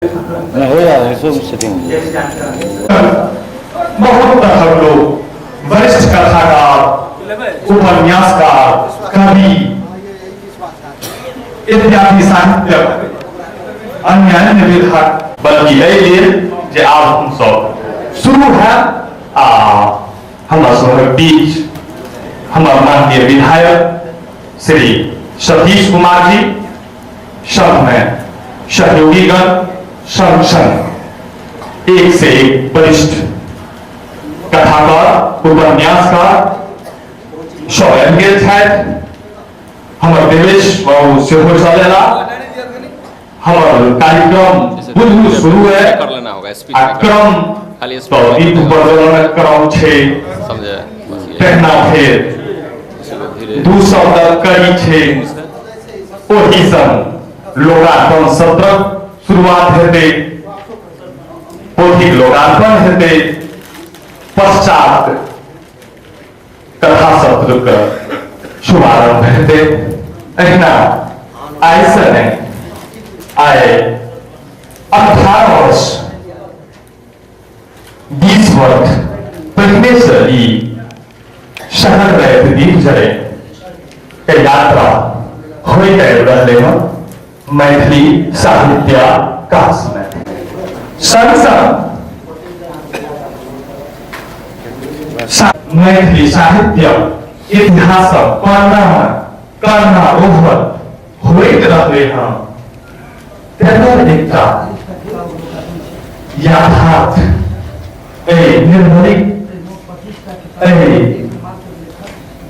हो जाएगा सब सेटिंग। बहुत हम लोग वरिष्ठ कथाकार, उपन्यासकार, कवि इत्यादि साहित्यक अन्य विधाक बल्कि एलिए जे आब हम सब शुरू है हमरा सब बीच हमर माननीय विधायक श्री सतीश कुमार जी, सब में सहयोगीगण, संग एक से एक वरिष्ठ कथाकार, उपन्यासकार सब एंगेज है। हमर देवेश बाबू सेहो चलेला। हमर कार्यक्रम बुध शुरू है। क्रम तो दीप प्रज्वलन क्रम छे, समझे पहना फेर दू शब्द करी छे, ओही संग लोकार्पण सत्र शुरुआत हेते, पोथी लोकार्पण हेते, पश्चात कथा सत्र का शुभारंभ हेते। एहिना आइसे ने आए 18 वर्ष 20 वर्ष पहले से ही शहर में दिनचर्या के यात्रा होते रहले हैं मैथिली साहित्य काश में। संग मैथिली साहित्य इतिहास पढ़ना ओहर होते रहले हैं तेकर एकटा यथार्थ निर्भरिक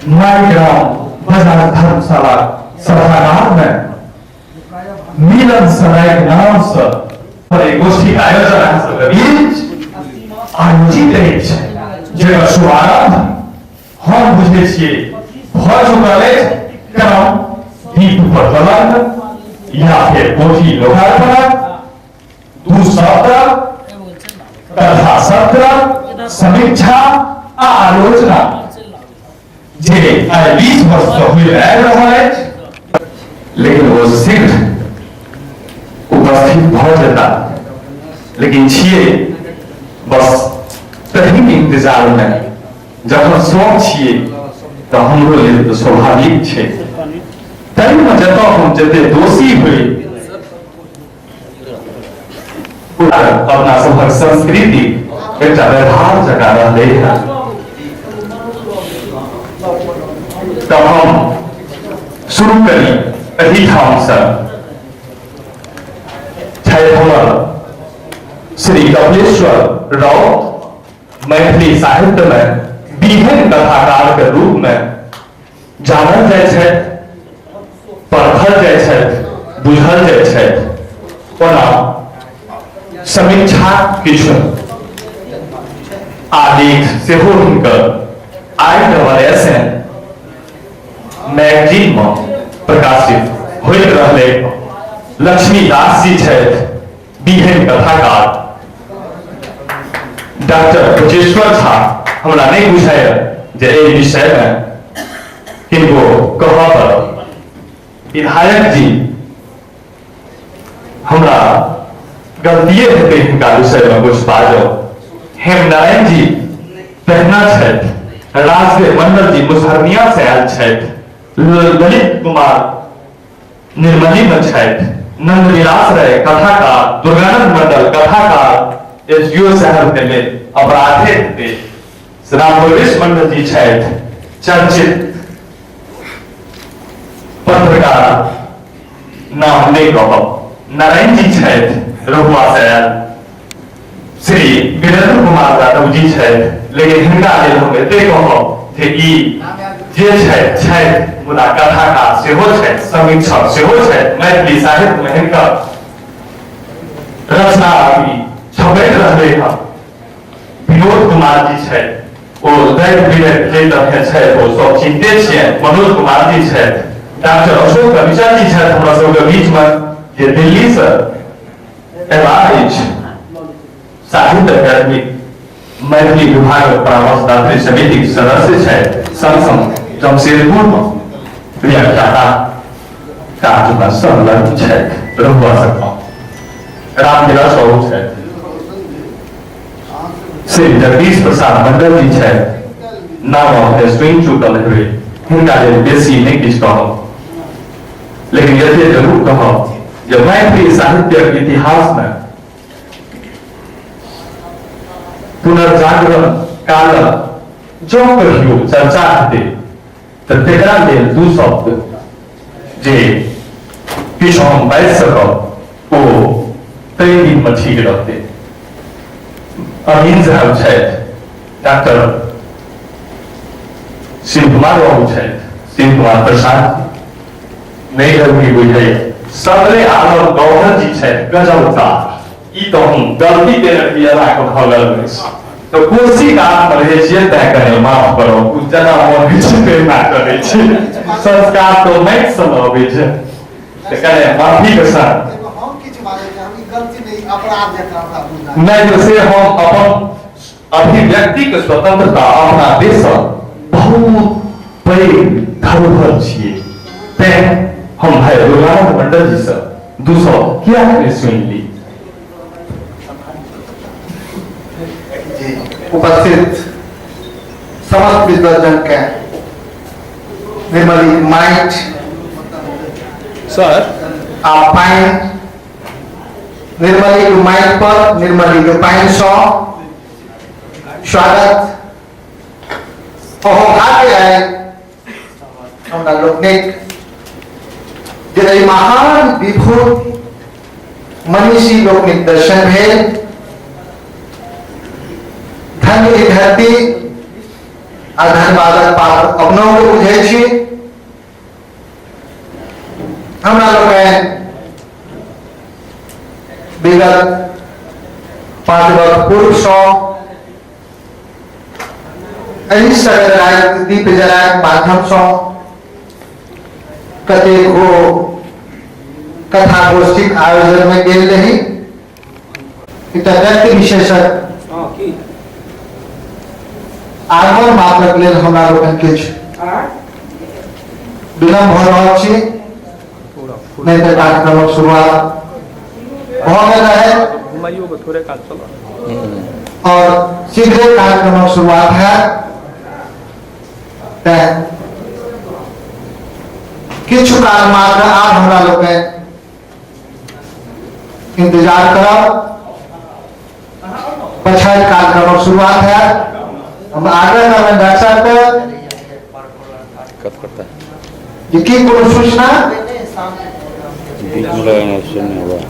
मायग्राम बाजार धर्मशाला सभागार में मिलन सराय नाम से गोष्ठी का आयोजन बीच आयोजित अछि, जेकर शुभारंभ हम बुझे छियै भऽ चुकल अछि। क्रम दीप प्रज्वलन या फिर पोथी लोकार्पण, दू सत्र कथा सत्र, समीक्षा आ आलोचना जे 20 वर्ष से हुई रहल अछि, लेकिन वो शीघ्र उपस्थित भऽ जेता। लेकिन छियै बस तही के इंतजार में, जखन सब छियै तो हमरो लेल तो स्वाभाविक छै। तही में जतऽ हम जते दोषी हुई अपना सबहक संस्कृति एकटा व्यवहार जकाँ रहलै है, तब हम शुरू करी एही ठाम से। हमर श्री कपिलेश्वर राउत मैथिली साहित्य में विभिन्न कथाकार के रूप में जानल जाय छै, परखल जाय छै, बुझल जाय छै। ओना समीक्षा किछु आलेख सेहो हुनकर ISSN मैगजीन में प्रकाशित होइत रहलै। लक्ष्मीदास जी छथि, विभिन्न कथाकार। डॉक्टर ब्रजेश्वर झा हमरा नहीं बुझाय जे एहि विषय में किनको कहब पर। विधायक जी हमरा गलतिये हेतै हिनका विषय में कुछ बाजो। हेमनारायण जी पहना छथि, राजदेव मंडल जी मुसहरनिया से आयल छथि, ललित कुमार निर्मली में छथि, नंद विलास राय कथाकार, दुर्गानंद मंडल कथाकार, SGO शहर के लिए अपराधे थे, रामवरेश मंडल जी छथि, चर्चित पत्रकार नाम नहीं कहब, नारायण जी छथि रहुआ से आयल, श्री वीरेंद्र कुमार यादव जी छथि। लेकिन हिनका लेल हम एते कहब जे ई जे छथि मुदा कथाकार सेहो छथि, समीक्षक सेहो छथि। मैथिली साहित्य में हिनकर रचना अभी छपैत रहलै है। विनोद कुमार जी छथि, ओ दैव विवेक जे तरह छथि ओ सब चिन्ते छियनि। मनोज कुमार जी छथि, डॉक्टर अशोक कविचर जी छथि हमरा सबके बीच में, जे दिल्ली से एवाइज साहित्य अकादमी मैथिली विभाग परामर्शदात्री समिति के सदस्य छथि। संग जमशेदपुर में प्रियंका का संलग्न छथि। रहुआ सकता रामविलास बाबू है, श्री जगदीश प्रसाद मंडल जी है, नाम है स्विंग चुकल हुए हिंदा बेसी नहीं किस कहो, लेकिन यदि जरूर कहो जब मैथिली साहित्य इतिहास में पुनर्जागरण काल जो कहियो चर्चा हेतै तऽ तेकरा लेल दू शब्द जे किछु हम बाजि सकब ओ ताहि दिनमे ठीक रहतै। अमीन साहब छथि, डॉक्टर शिव कुमार बाबू छथि, शिव कुमार प्रसाद नहीं जरूरी बुझाइए, सदरे आलम गौहर जी छथि, गजबदार ई तो हम गलती देने रहिए को भगल में तो कुर्सी का रहे छिए तय करे माफ करो कुछ जना मोन पे ना करे छी संस्कार तो नहीं समझबे छै त करे माफी के साथ हम किछ बाजै छै, हम गलती नहीं अपराध जकरा हमरा बुझा नहीं तो से हम अपन अभिव्यक्ति के स्वतंत्रता अपना देश बहुत पैघ धरोहर छिए ते हम भाई दुर्गानंद मंडल जी से 200 क्या सुन ली। उपस्थित समस्त विद्वजन के निर्मली माइट सर आप पाइन निर्मली को माइट पर निर्मली को पाइन सौ स्वागत भाग्य है हमरा लोकनिक जे महान विभूत मनीषी लोकनिक दर्शन भेल धन्य ई धरती आ धन्यवादक पात्र अपनों को बुझे छी। हमरा लोकनि विगत 5 वर्ष पूर्व सँ एहि सगराइत दीप जराक माध्यम सँ कतेको कथा गोष्ठीक आयोजन में गेल रही। एकटा व्यक्ति विशेषक आगमन मात्रक लेल हमरा लोकनि किछु विलम्ब भ रहल छी, नहीं तो कार्यक्रमक शुरुआत भ गेल रहे और शीघ्र कार्यक्रमक शुरुआत है। किछु काल मात्र आब हमरा लोकनि इंतजार करब, पछाड़ कार्यक्रमक शुरुआत है। हम आग्रह कर डॉक्टर साहब को की कोनो सूचना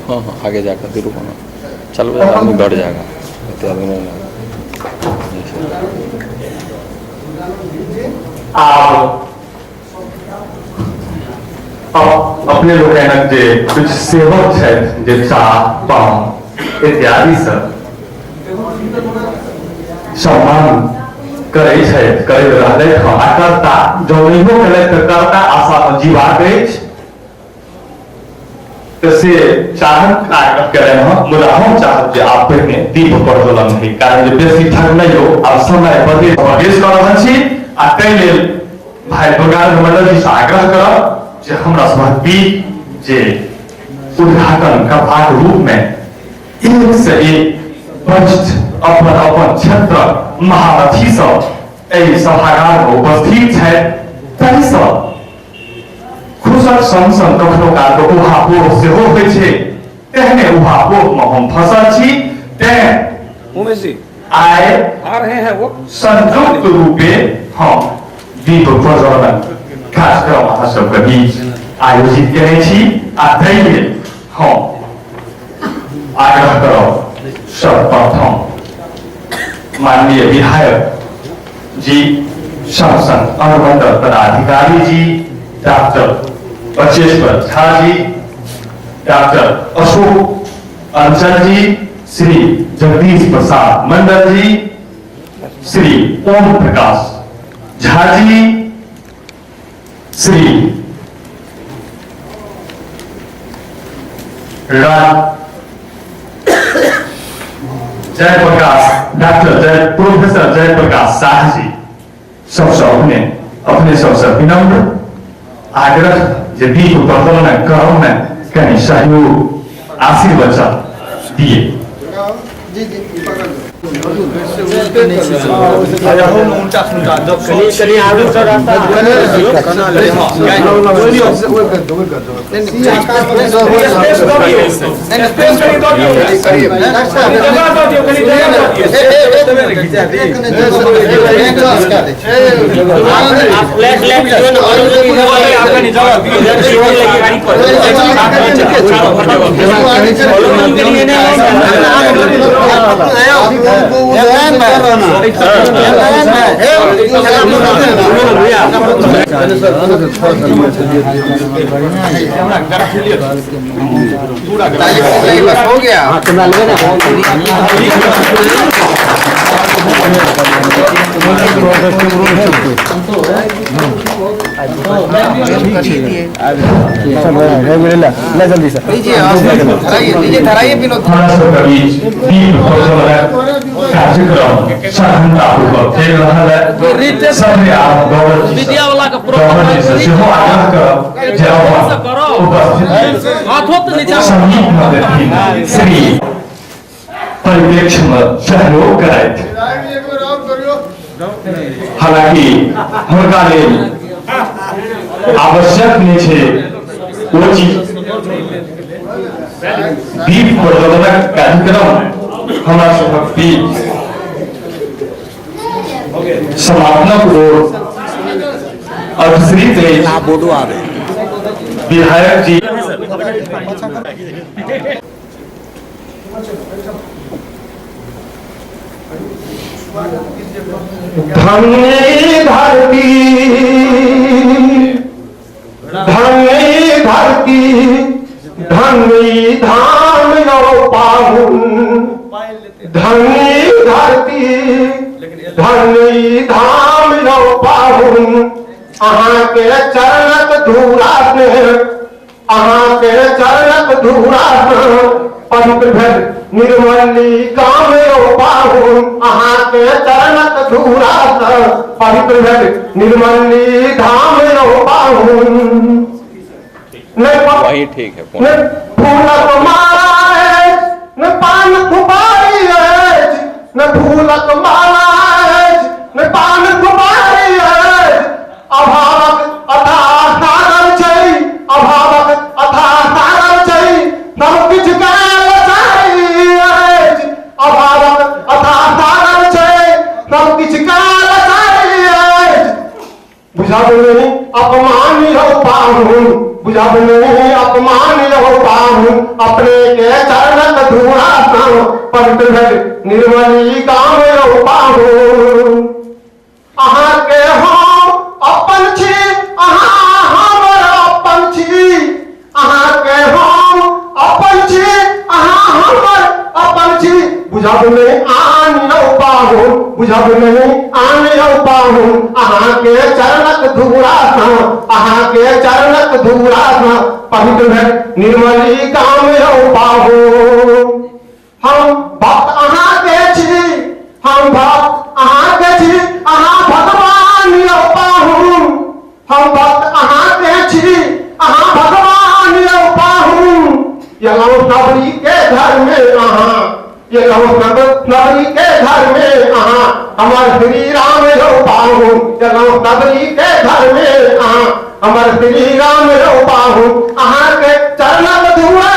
हाँ हाँ आगे जाकर फिर रुको चलो आदमी बढ़ जाएगा आप अपने लोग जे कुछ सेवक छथि जे चाह पान इत्यादि सब सम्मान करे छथि करैत रहलथि हँ आ करता जँ नहियो केलथि तऽ करता आशा जीवाक अछि तऽ से चाहत आग्रह करे हँ। मुदा हम चाहब जे आप पहिने दीप प्रज्वलन होइ कारण जे बेसी ठगनाइ हो आब समय प्रदेश कऽ रहल छी आ ताहि लेल भाई दुर्गानंद मंडल जी से आग्रह करब जे हमरा सभक दीप जे उद्घाटन करबाक रूप में एक से एक वरिष्ठ अपन अपन क्षेत्र महारथी सब एहि सभागार में उपस्थित छथि ताहि सब खुशक संग संग कखनो काल उहापोह सेहो होइ छै तेहने उहापोह में हम फंसल छी तें उमेश जी आए आ रहे हैं वो संयुक्त रूपे हम दीप प्रज्वलन कार्यक्रम अहाँ सबके बीच आयोजित केने छी आ ताहि लेल हम आग्रह करब सर्वप्रथम माननीय विधायक जी संसद अनुबंधक पदाधिकारी जी डॉक्टर बचेश्वर झा जी डॉक्टर अशोक अंचल जी श्री जगदीश प्रसाद मंडल जी श्री ओम प्रकाश झा जी श्री जयप्रकाश डॉक्टर प्रोफेसर जयप्रकाश शाह जी सबसे अपने सबसे विनम्र आग्रह जे दीप प्रज्वलन क्रम में कहीं सहयोग आशीर्वचन दिए। जी जी हो गया जल्दी सर धराइए विनोद श्री परिप्रेक्ष्य में सहयोग कराए। हालांकि हुनका लेल आवश्यक नहीं है वो चीज दीप प्रज्वलन कार्यक्रम हमारा सबक बीच समापनक ओर अभिश्री विधायक जी धन्य धरती धन्य धरती धन्य धाम यो पाहुन धन्य धरती धन्य धाम यो पाहुन अहाँ के चरणक धूरा अहाँ के चरणक धूरा पवित्र भेल निर्मली काम यो पाहुन अहाँ के चरणक धूरा पवित्र भेल निर्मली धाम यो पाहुन वही ठीक है न फूलक माला न पान खुबारी न फूलक माला न पान खुबारी अभावक अथाह सागर छै अभावक अथाह सागर छै सब किछ काल अभावक अथाह सागर छै सब किछ काल बुझब नहीं अपमान हो पाहुन बुझब नहीं अपमान हो पाहुन अपने के चरणक धूरा पवित्र भेल निर्मली काम हो पाहुन अहाँ के हम अपन छी अहाँ हमर अपन छी अहाँ के हम अपन छी अहाँ हमर अपन छी बुझब नहीं आन हो पाहुन बुझब नहीं आन हो पाहुन अहाँ के चरणक धूरा अहाँ के चरणक धूरा पवित्र भेल निर्मली काम हो पाहुन हम भक्त अहाँ के छी हम भक्त अहाँ के छी अहाँ भगवान हो पाहुन हम भक्त अहाँ के छी अहाँ भगवान हो पाहुन ये नवरी के घर में अहाँ ये नवरी के घर में अहाँ हमार श्री राम हो पाहुन ये नवरी के घर में अहाँ हमार श्री राम हो पाहुन अहाँ के चरणक धूरा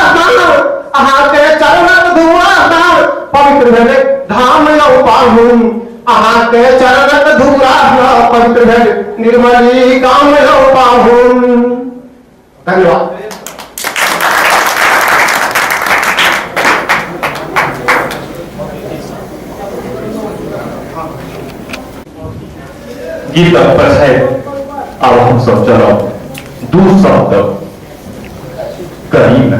अहाँ के चरणक धूरा पवित्र भेल धाम हो पाहुन अहाँ के चरणक धूरा पवित्र भेल निर्मली काम हो पाहुन। धन्यवाद। गीत पर है अब हम सब चलो दू शब्द करी में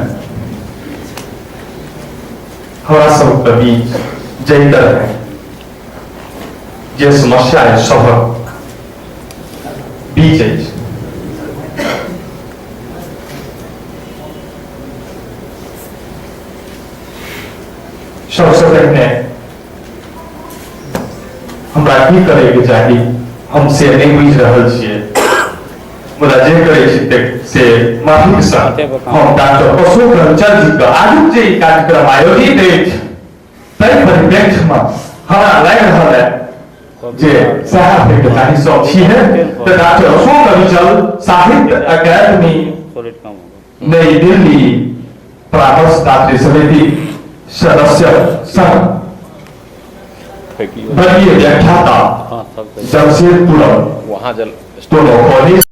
हमारा सब बीच जैतर है जे समस्या है सब बीच है सबसे पहले हमरा की करे के चाहिए हमसे नहीं बुझ रहल छिए मुदा जे करै छी से माफी के साथ हम डॉक्टर अशोक रंजन जी का आज जे कार्यक्रम आयोजित अछि ताहि परिप्रेक्ष्य में हमरा लागि रहल है जे साहब के कहानी सब छी है तो डॉक्टर अशोक रंजन साहित्य अकादमी नई दिल्ली परामर्श दात्री समिति सदस्य संघ वर्गीय व्याख्याता जमशेदपुर वहाँ जल दोनों कॉलेज